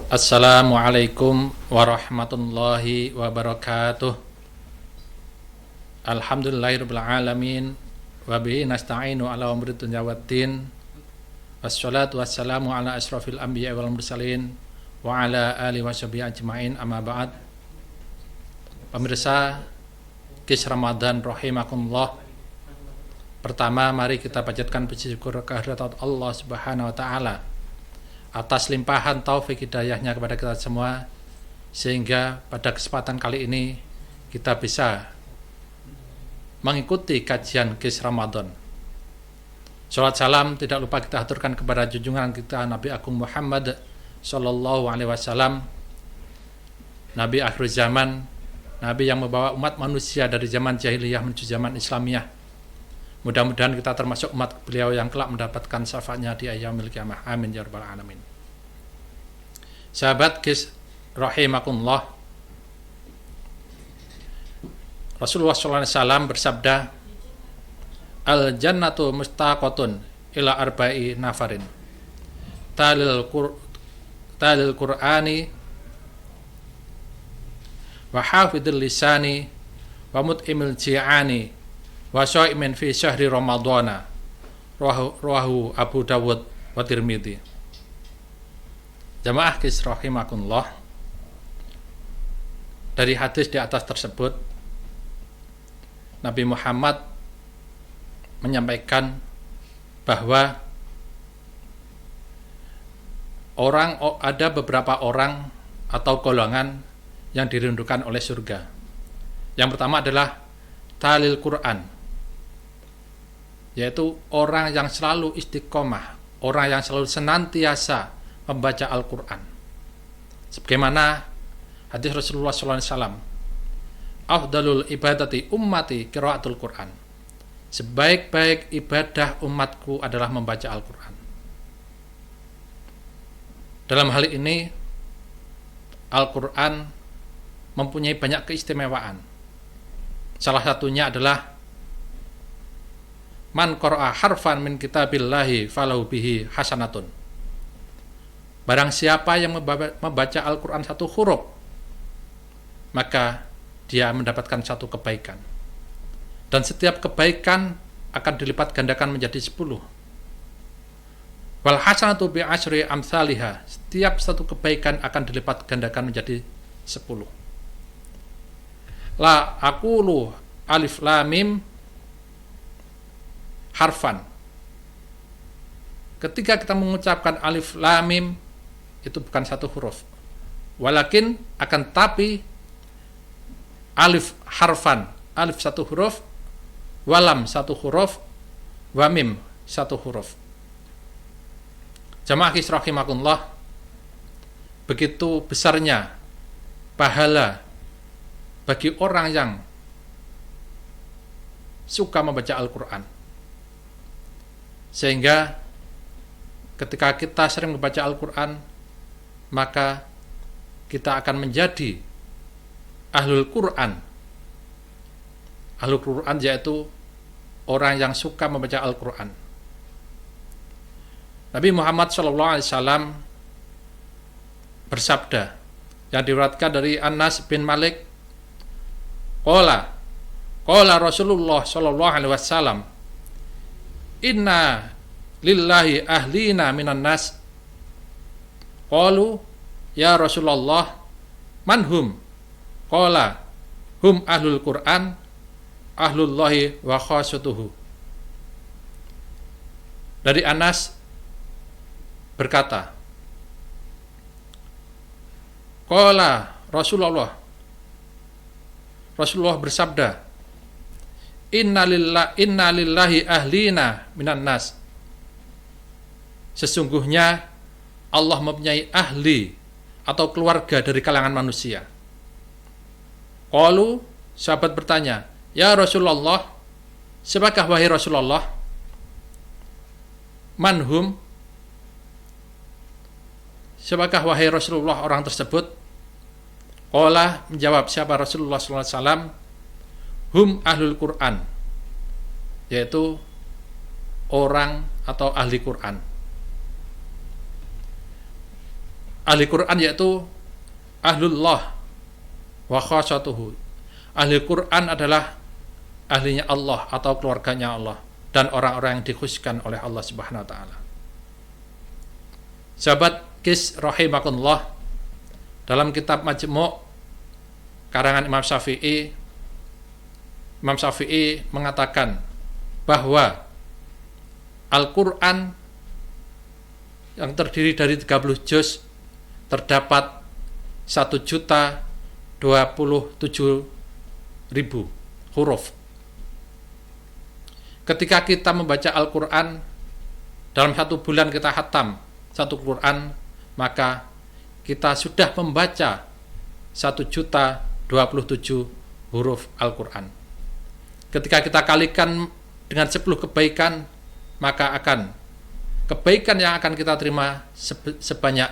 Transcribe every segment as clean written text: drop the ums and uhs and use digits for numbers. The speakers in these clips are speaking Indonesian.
Assalamualaikum warahmatullahi wabarakatuh. Alhamdulillahirabbil alamin wa bihi nasta'inu ala umuri dunya waddin. Wassalatu wassalamu ala asrofil anbiya'i wal mursalin wa ala alihi washabihi ajmain, amma ba'd. Pemirsa Kis Ramadan rahimakumullah. Pertama, mari kita panjatkan puji syukur kehadirat Allah Subhanahu wa taala atas limpahan taufik hidayahnya kepada kita semua, sehingga pada kesempatan kali ini kita bisa mengikuti kajian Kis Ramadan. Sholawat salam tidak lupa kita aturkan kepada junjungan kita Nabi Agung Muhammad Sallallahu Alaihi Wasallam, Nabi akhir zaman, Nabi yang membawa umat manusia dari zaman jahiliyah menuju zaman Islamiyah. Mudah-mudahan kita termasuk umat beliau yang kelak mendapatkan syafaatnya di yaumil qiyamah. Amin ya rabbal alamin. Sahabat Kis rahimakumullah, Rasulullah SAW bersabda, al jannatu mustaqatun ila arba'i nafarin talil qur'ani wa hafidhil lisani wa mut'imil ji'ani wa syaimin fi syahri ramadhana, rawahu Abu Dawud wa Tirmidzi. Jamaah Kis rahimakumullah, dari hadis di atas tersebut Nabi Muhammad menyampaikan bahwa ada beberapa orang atau golongan yang dirindukan oleh surga. Yang pertama adalah talil Quran, yaitu orang yang selalu istiqomah, orang yang selalu senantiasa membaca Al-Quran. Sebagaimana hadis Rasulullah SAW, afdalul ibadati ummati qiraatul Quran, sebaik-baik ibadah umatku adalah membaca Al-Quran. Dalam hal ini Al-Quran mempunyai banyak keistimewaan. Salah satunya adalah man qara'a harfan min kitabillahi falahu bihi hasanatun. Barang siapa yang membaca Al-Quran satu huruf, maka dia mendapatkan satu kebaikan. Dan setiap kebaikan akan dilipat gandakan menjadi 10. Wal hasanatu bi asyri amsalihha. Setiap satu kebaikan akan dilipat gandakan menjadi 10. La aqulu alif lam mim harfan. Ketika kita mengucapkan alif lam mim, itu bukan satu huruf. Walakin akan tapi alif harfan, alif satu huruf, walam satu huruf, wamim satu huruf. Jamaah Kis rahimakumullah, begitu besarnya pahala bagi orang yang suka membaca Al-Quran, sehingga ketika kita sering membaca Al-Quran, maka kita akan menjadi ahlul Quran. Ahlul Quran yaitu orang yang suka membaca Al-Quran. Nabi Muhammad SAW bersabda, yang diriwayatkan dari Anas bin Malik, qala Rasulullah SAW, inna lillahi ahlina minan nas. Qalu ya Rasulullah manhum? Qala hum ahlul Quran ahlullahi wa khasatuhu. Dari Anas berkata, qala Rasulullah bersabda, inna lillahi ahlina minan nas. Sesungguhnya Allah mempunyai ahli atau keluarga dari kalangan manusia. Qalu, sahabat bertanya, ya Rasulullah, siapakah wahai Rasulullah? Manhum? Siapakah wahai Rasulullah orang tersebut? Qala, menjawab siapa Rasulullah SAW, hum ahlul Quran, yaitu orang atau ahli Quran. ahli Quran yaitu ahlullah wa khassatuhu. Ahli Quran adalah ahlinya Allah atau keluarganya Allah dan orang-orang yang dikhususkan oleh Allah Subhanahu wa taala. Sahabat Qis rahimakumullah, dalam kitab Majmu' karangan Imam Syafi'i mengatakan bahwa Al-Quran yang terdiri dari 30 juz terdapat 1.027.000 huruf. Ketika kita membaca Al-Quran dalam 1 bulan kita khatam 1 Quran, maka kita sudah membaca 1.027.000 huruf Al-Quran. Ketika kita kalikan dengan 10 kebaikan, maka akan kebaikan yang akan kita terima sebanyak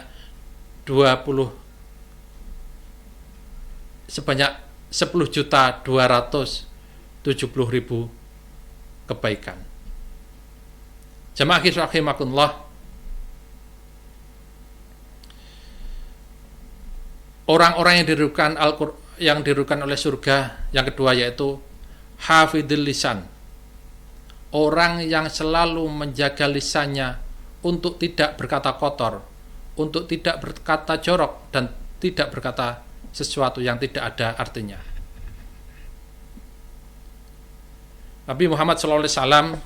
10.270.000 kebaikan. Jamaah rahimakumullah, orang-orang yang dirugikan oleh surga yang kedua yaitu hafidhul lisan, orang yang selalu menjaga lisannya untuk tidak berkata kotor, untuk tidak berkata jorok, dan tidak berkata sesuatu yang tidak ada artinya. Nabi Muhammad SAW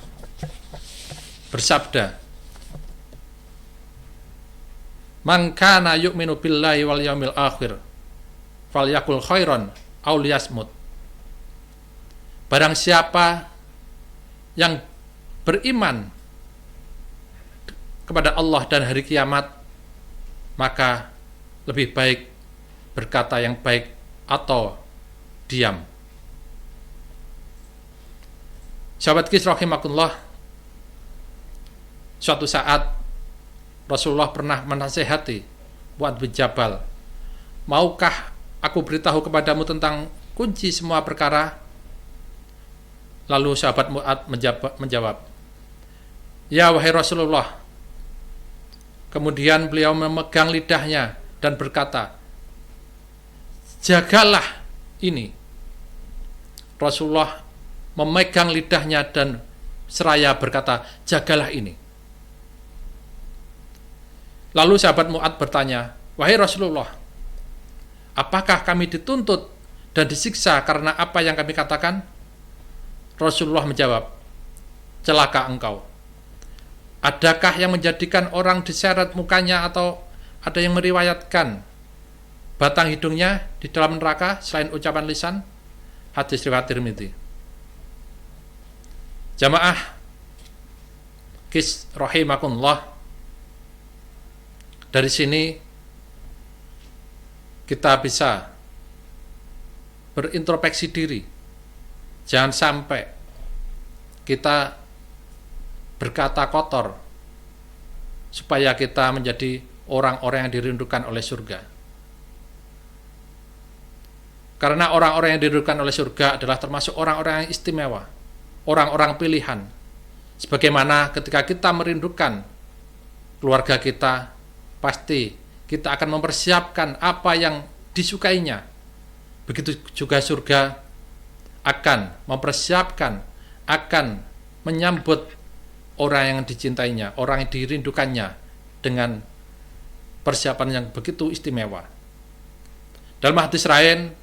bersabda, "Man kana yu'minu billahi wal yaumil akhir falyakul khairan aw liyasmut." Barang siapa yang beriman kepada Allah dan hari kiamat, maka lebih baik berkata yang baik atau diam. Sahabat Qis rahimakumullah, suatu saat Rasulullah pernah menasihati Mu'adz bin Jabal, "Maukah aku beritahu kepadamu tentang kunci semua perkara?" Lalu sahabat Mu'adz menjawab, "Ya wahai Rasulullah." Kemudian beliau memegang lidahnya dan berkata, "Jagalah ini." Rasulullah memegang lidahnya dan seraya berkata, "Jagalah ini." Lalu sahabat Mu'adz bertanya, "Wahai Rasulullah, apakah kami dituntut dan disiksa karena apa yang kami katakan?" Rasulullah menjawab, "Celaka engkau. Adakah yang menjadikan orang diseret mukanya atau ada yang meriwayatkan batang hidungnya di dalam neraka selain ucapan lisan?" Hadis riwayat Tirmidzi. Jamaah Qis rahimakumullah, dari sini kita bisa berintrospeksi diri. Jangan sampai kita berkata kotor supaya kita menjadi orang-orang yang dirindukan oleh surga. Karena orang-orang yang dirindukan oleh surga adalah termasuk orang-orang yang istimewa, orang-orang pilihan. Sebagaimana ketika kita merindukan keluarga kita, pasti kita akan mempersiapkan apa yang disukainya. Begitu juga surga akan mempersiapkan, akan menyambut orang yang dicintainya, orang yang dirindukannya dengan persiapan yang begitu istimewa. Dalam hadis lain,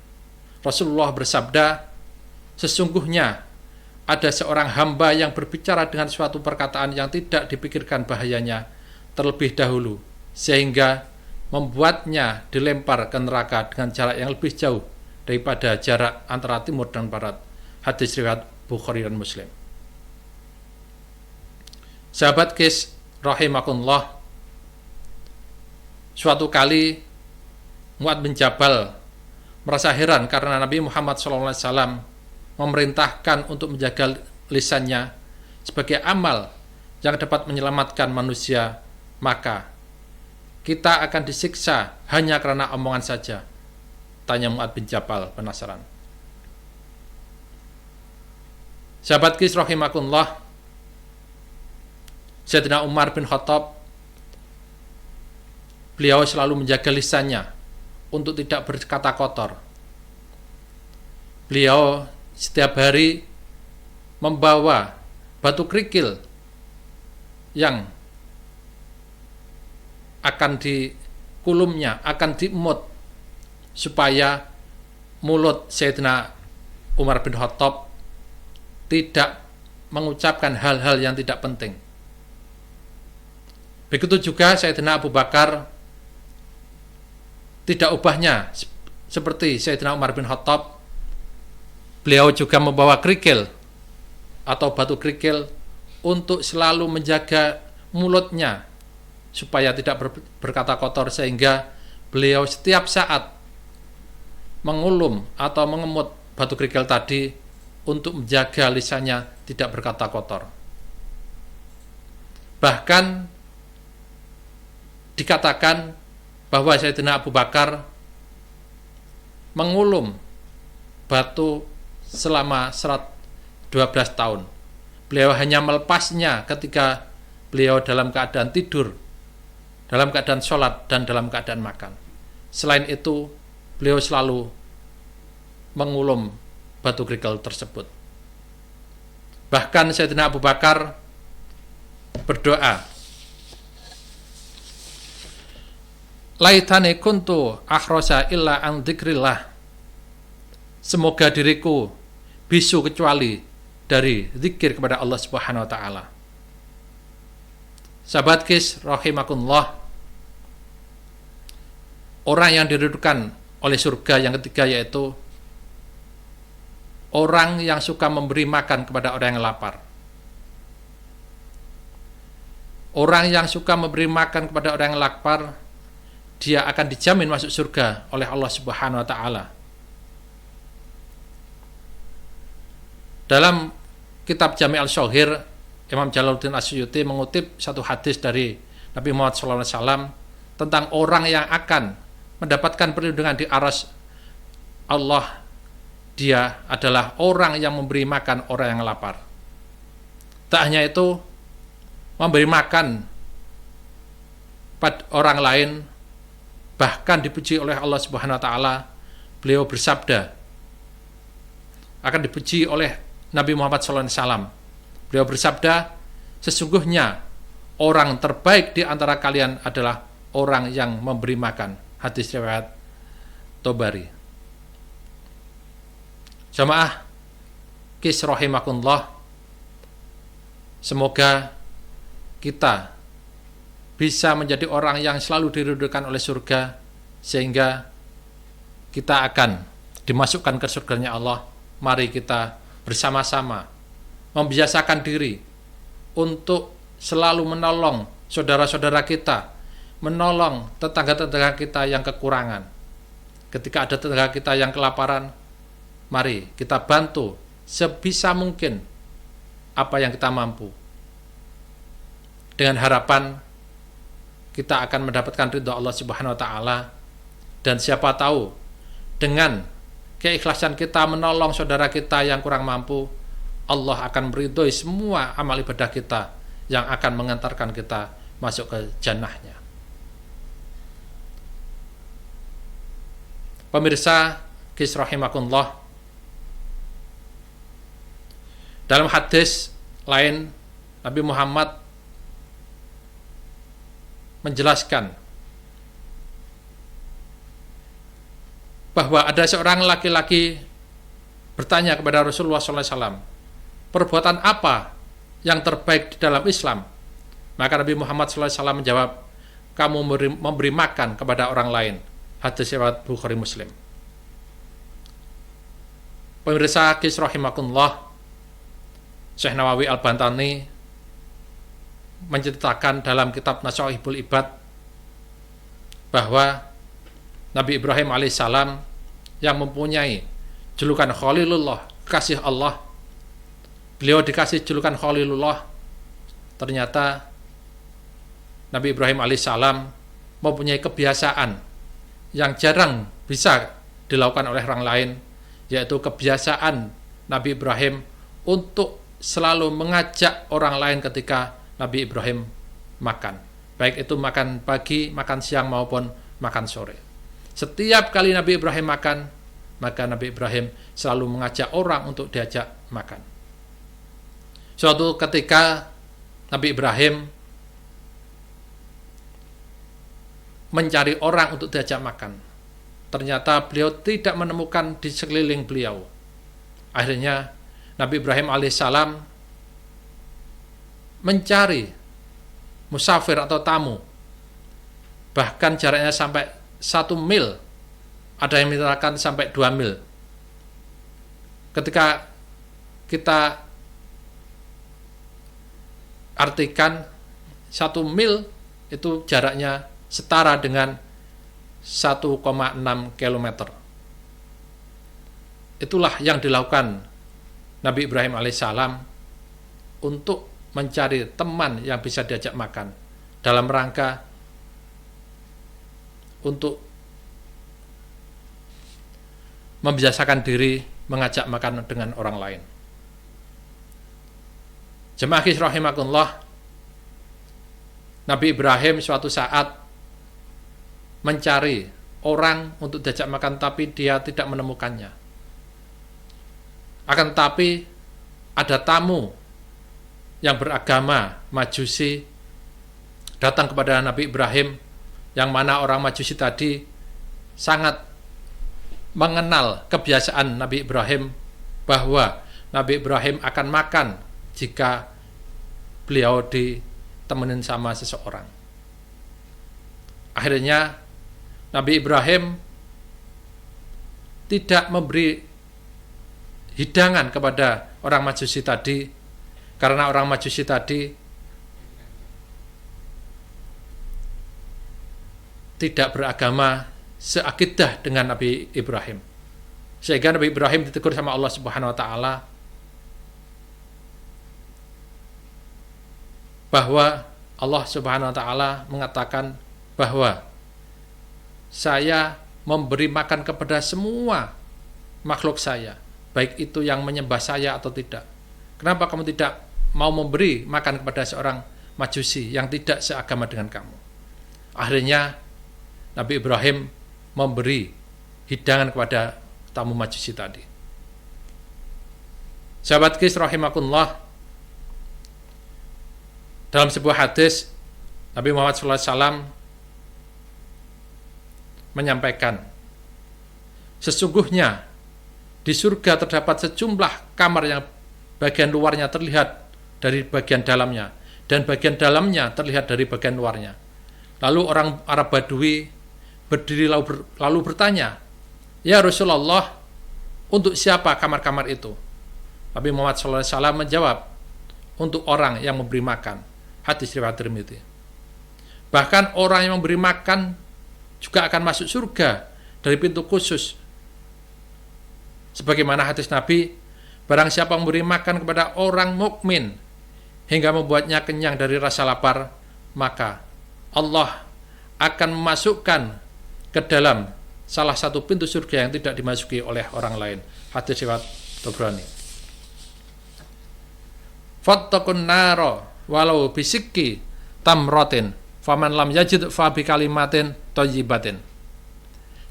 Rasulullah bersabda, "Sesungguhnya ada seorang hamba yang berbicara dengan suatu perkataan yang tidak dipikirkan bahayanya terlebih dahulu, sehingga membuatnya dilempar ke neraka dengan jarak yang lebih jauh daripada jarak antara timur dan barat." Hadis riwayat Bukhari dan Muslim. Sahabat Qis rahimakumullah, suatu kali Mu'adz bin Jabal merasa heran karena Nabi Muhammad SAW memerintahkan untuk menjaga lisannya sebagai amal yang dapat menyelamatkan manusia, maka kita akan disiksa hanya karena omongan saja? Tanya Mu'adz bin Jabal penasaran. Sahabat Qis rahimakumullah, Sayyidina Umar bin Khattab beliau selalu menjaga lisannya untuk tidak berkata kotor. Beliau setiap hari membawa batu kerikil yang akan dikulumnya, akan diemut, supaya mulut Sayyidina Umar bin Khattab tidak mengucapkan hal-hal yang tidak penting. Begitu juga Sayyidina Abu Bakar, tidak ubahnya seperti Sayyidina Umar bin Khattab, beliau juga membawa kerikil atau batu kerikil untuk selalu menjaga mulutnya supaya tidak berkata kotor, sehingga beliau setiap saat mengulum atau mengemut batu kerikil tadi untuk menjaga lisannya tidak berkata kotor. Bahkan dikatakan bahwa Sayyidina Abu Bakar mengulum batu selama 12 tahun. Beliau hanya melepasnya ketika beliau dalam keadaan tidur, dalam keadaan sholat, dan dalam keadaan makan. Selain itu, beliau selalu mengulum batu kerikil tersebut. Bahkan Sayyidina Abu Bakar berdoa, laitani kuntu akhrosa illa an dzikrillah, semoga diriku bisu kecuali dari zikir kepada Allah Subhanahu wa taala. Sahabat KIS rahimakumullah, orang yang diridhokan oleh surga yang ketiga yaitu orang yang suka memberi makan kepada orang yang lapar. Orang yang suka memberi makan kepada orang yang lapar, dia akan dijamin masuk surga oleh Allah Subhanahu wa taala. Dalam kitab Jami' al-Shahir, Imam Jalaluddin As-Suyuti mengutip satu hadis dari Nabi Muhammad SAW tentang orang yang akan mendapatkan perlindungan di arsy Allah. Dia adalah orang yang memberi makan orang yang lapar. Tak hanya itu, memberi makan pada orang lain, bahkan dipuji oleh Allah Subhanahu wa taala. Beliau bersabda, akan dipuji oleh Nabi Muhammad SAW. Beliau bersabda, sesungguhnya orang terbaik di antara kalian adalah orang yang memberi makan. Hadis riwayat Tobari. Jamaah KIS rahimakumullah, semoga kita bisa menjadi orang yang selalu diridhokan oleh surga, sehingga kita akan dimasukkan ke surganya Allah. Mari kita bersama-sama membiasakan diri untuk selalu menolong saudara-saudara kita, menolong tetangga-tetangga kita yang kekurangan. Ketika ada tetangga kita yang kelaparan, mari kita bantu sebisa mungkin apa yang kita mampu, dengan harapan kita akan mendapatkan ridha Allah Subhanahu wa taala. Dan siapa tahu dengan keikhlasan kita menolong saudara kita yang kurang mampu, Allah akan meridhoi semua amal ibadah kita yang akan mengantarkan kita masuk ke jannahnya. Pemirsa KIS rahimakumullah, dalam hadis lain Nabi Muhammad menjelaskan bahwa ada seorang laki-laki bertanya kepada Rasulullah SAW, perbuatan apa yang terbaik di dalam Islam? Maka Nabi Muhammad SAW menjawab, kamu memberi makan kepada orang lain. Hadis riwayat Bukhari Muslim. Pemirsa KIS rahimakumullah, Syekh Nawawi Al-Bantani menceritakan dalam kitab Nasha'ihul Ibad bahwa Nabi Ibrahim alaihissalam yang mempunyai julukan Khalilullah, kasih Allah, beliau dikasih julukan Khalilullah. Ternyata Nabi Ibrahim alaihissalam mempunyai kebiasaan yang jarang bisa dilakukan oleh orang lain, yaitu kebiasaan Nabi Ibrahim untuk selalu mengajak orang lain ketika Nabi Ibrahim makan. baik itu makan pagi, makan siang maupun makan sore. Setiap kali Nabi Ibrahim makan, maka Nabi Ibrahim selalu mengajak orang untuk diajak makan. Suatu ketika Nabi Ibrahim mencari orang untuk diajak makan. Ternyata beliau tidak menemukan di sekeliling beliau. Akhirnya Nabi Ibrahim alaihissalam mencari musafir atau tamu. Bahkan jaraknya sampai 1 mil. Ada yang mengatakan sampai 2 mil. Ketika kita artikan 1 mil itu jaraknya setara dengan 1,6 km. Itulah yang dilakukan Nabi Ibrahim alaihissalam untuk mencari teman yang bisa diajak makan dalam rangka untuk membiasakan diri mengajak makan dengan orang lain. Jemaah rahimakumullah, Nabi Ibrahim suatu saat mencari orang untuk diajak makan, tapi dia tidak menemukannya. Akan tetapi ada tamu yang beragama Majusi datang kepada Nabi Ibrahim, yang mana orang Majusi tadi sangat mengenal kebiasaan Nabi Ibrahim bahwa Nabi Ibrahim akan makan jika beliau ditemenin sama seseorang. Akhirnya Nabi Ibrahim tidak memberi hidangan kepada orang Majusi tadi, karena orang Majusi tadi tidak beragama seakidah dengan Nabi Ibrahim. Sehingga Nabi Ibrahim ditegur sama Allah Subhanahu wa taala bahwa Allah Subhanahu wa taala mengatakan bahwa saya memberi makan kepada semua makhluk saya, baik itu yang menyembah saya atau tidak. Kenapa kamu tidak mau memberi makan kepada seorang Majusi yang tidak seagama dengan kamu? Akhirnya Nabi Ibrahim memberi hidangan kepada tamu Majusi tadi. Sahabat Qis rahimakumullah, dalam sebuah hadis Nabi Muhammad SAW menyampaikan, sesungguhnya di surga terdapat sejumlah kamar yang bagian luarnya terlihat dari bagian dalamnya, dan bagian dalamnya terlihat dari bagian luarnya. Lalu orang Arab Badui berdiri lalu bertanya, ya Rasulullah, untuk siapa kamar-kamar itu? Nabi Muhammad SAW menjawab, untuk orang yang memberi makan. Hadis riwayat Tirmidzi. Bahkan orang yang memberi makan juga akan masuk surga dari pintu khusus. Sebagaimana hadis Nabi, barang siapa memberi makan kepada orang mukmin hingga membuatnya kenyang dari rasa lapar, maka Allah akan memasukkan ke dalam salah satu pintu surga yang tidak dimasuki oleh orang lain. Hadis riwayat Tabrani. Fattaqun nara walau bisikki tamratin faman lam yajid fa bi kalimatin thayyibatin.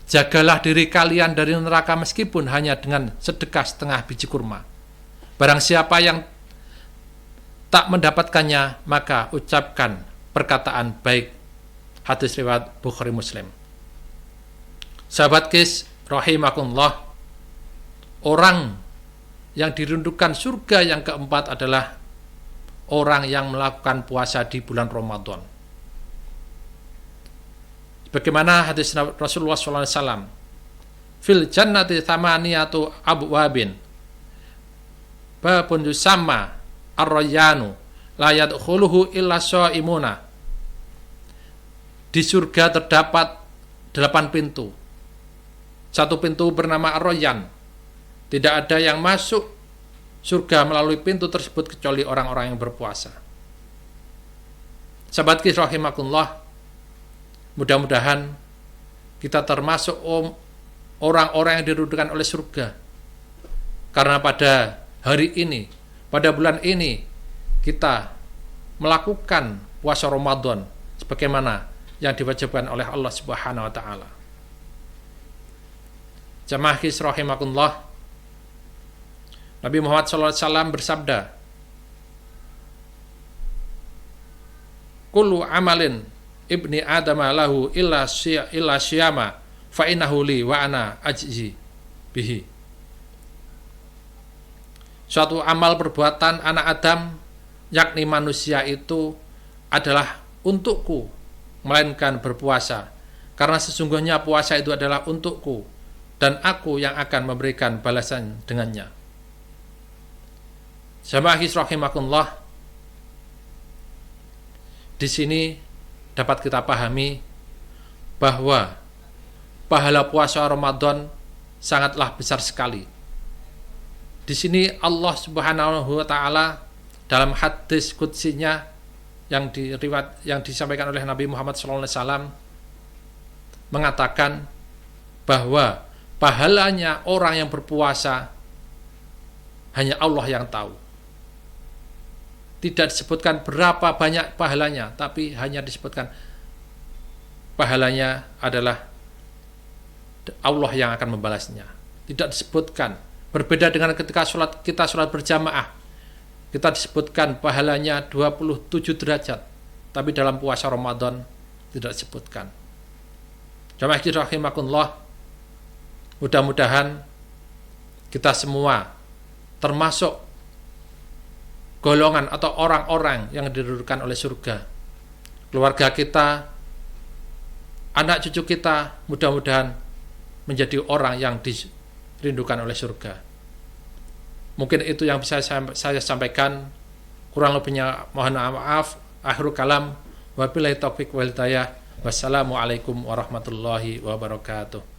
Jagalah diri kalian dari neraka meskipun hanya dengan sedekah setengah biji kurma. Barang siapa yang tak mendapatkannya, maka ucapkan perkataan baik. Hadis riwayat Bukhari Muslim. Sahabat Qis rahimakumullah, orang yang dirindukan surga yang keempat adalah orang yang melakukan puasa di bulan Ramadan. Bagaimana hadis Rasulullah SAW, fil jannati thamaniyatu abwabin babun yusamma ar-rayyanu la yadkhuluhu illa shaimuna. Di surga terdapat 8 pintu. Satu pintu bernama Ar-Rayyan. Tidak ada yang masuk surga melalui pintu tersebut kecuali orang-orang yang berpuasa. Sahabat Qis rahimakumullah, mudah-mudahan kita termasuk orang-orang yang dirindukan oleh surga. Karena pada hari ini, pada bulan ini, kita melakukan puasa Ramadan sebagaimana yang diwajibkan oleh Allah Subhanahu wa taala. Jamaah rahimakumullah, Nabi Muhammad SAW bersabda, kullu amalin ibni adama lahu illa syiyama fa innahu li wa ana ajzi bihi. Suatu amal perbuatan anak Adam, yakni manusia, itu adalah untukku, melainkan berpuasa, karena sesungguhnya puasa itu adalah untukku dan aku yang akan memberikan balasan dengannya. Jamaah rahimakumullah, di sini dapat kita pahami bahwa pahala puasa Ramadan sangatlah besar sekali. Di sini Allah Subhanahu wa taala dalam hadis qudsinya yang disampaikan oleh Nabi Muhammad SAW mengatakan bahwa pahalanya orang yang berpuasa hanya Allah yang tahu. Tidak disebutkan berapa banyak pahalanya, tapi hanya disebutkan pahalanya adalah Allah yang akan membalasnya. Tidak disebutkan. Berbeda dengan ketika kita sholat berjamaah, kita disebutkan pahalanya 27 derajat, tapi dalam puasa Ramadan tidak disebutkan. Jamaah rahimakumullah, mudah-mudahan kita semua termasuk golongan atau orang-orang yang didudukan oleh surga. Keluarga kita, anak cucu kita, mudah-mudahan menjadi orang yang dirindukan oleh surga. Mungkin itu yang bisa saya sampaikan. Kurang lebihnya mohon maaf. Akhirul kalam. Wabillahi taufiq wal hidayah. Wassalamualaikum warahmatullahi wabarakatuh.